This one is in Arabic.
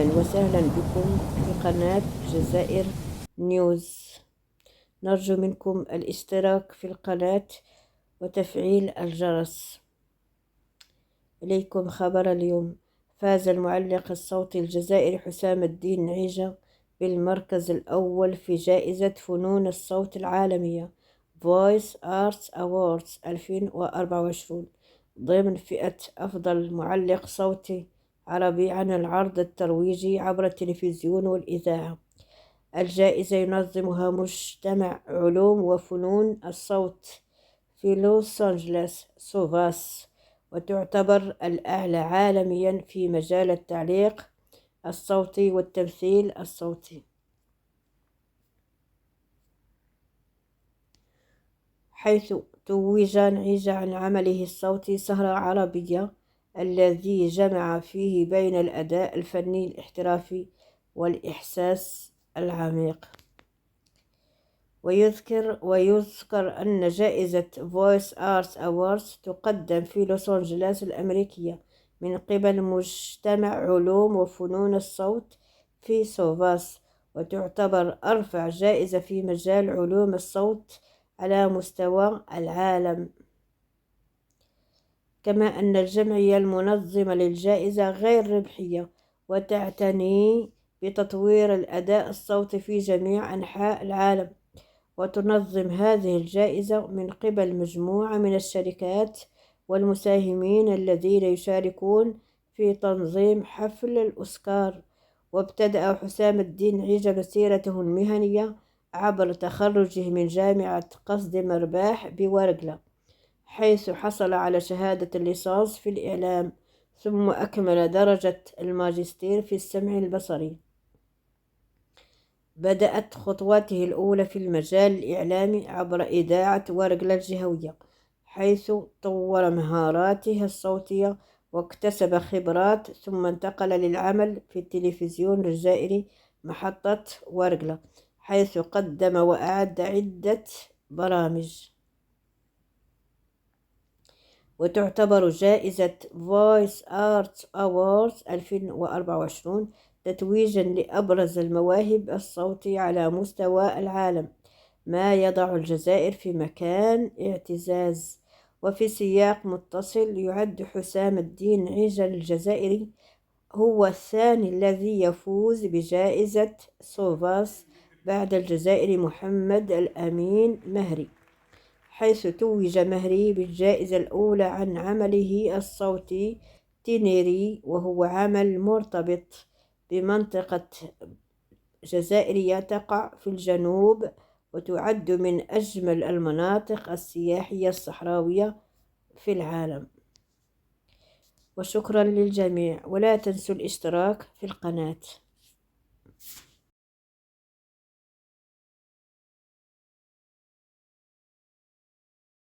أهلا وسهلا بكم في قناة جزائر نيوز. نرجو منكم الاشتراك في القناة وتفعيل الجرس. إليكم خبر اليوم. فاز المعلق الصوتي الجزائري حسام الدين نعيجة بالمركز الأول في جائزة فنون الصوت العالمية Voice Arts Awards 2024 ضمن فئة أفضل معلق صوتي عربي عن العرض الترويجي عبر التلفزيون والإذاعة. الجائزة ينظمها مجتمع علوم وفنون الصوت في لوس أنجلوس سوفاس، وتعتبر الأعلى عالميا في مجال التعليق الصوتي والتمثيل الصوتي، حيث توج نعيجة عن عمله الصوتي سهرة عربية الذي جمع فيه بين الأداء الفني الاحترافي والإحساس العميق. ويذكر أن جائزة Voice Arts Awards تقدم في لوس أنجلوس الأمريكية من قبل مجتمع علوم وفنون الصوت في سوفاس، وتعتبر أرفع جائزة في مجال علوم الصوت على مستوى العالم. كما أن الجمعية المنظمة للجائزة غير ربحية وتعتني بتطوير الأداء الصوتي في جميع أنحاء العالم، وتنظم هذه الجائزة من قبل مجموعة من الشركات والمساهمين الذين يشاركون في تنظيم حفل الأوسكار. وابتدأ حسام الدين نعيجة مسيرته المهنية عبر تخرجه من جامعة قصد مرباح بورقلة، حيث حصل على شهادة الليسانس في الإعلام، ثم أكمل درجة الماجستير في السمع البصري. بدأت خطواته الأولى في المجال الإعلامي عبر إذاعة ورقلة الجهوية، حيث طور مهاراته الصوتية واكتسب خبرات، ثم انتقل للعمل في التلفزيون الجزائري محطة ورقلة، حيث قدم وأعد عدة برامج. وتعتبر جائزة Voice Arts Awards 2024 تتويجا لأبرز المواهب الصوتية على مستوى العالم، ما يضع الجزائر في مكان اعتزاز. وفي سياق متصل، يعد حسام الدين نعيجة الجزائري هو الثاني الذي يفوز بجائزة سوفاس بعد الجزائري محمد الأمين مهري، حيث توج مهري بالجائزة الأولى عن عمله الصوتي تينيري، وهو عمل مرتبط بمنطقة جزائرية تقع في الجنوب، وتعد من أجمل المناطق السياحية الصحراوية في العالم. وشكرا للجميع، ولا تنسوا الاشتراك في القناة.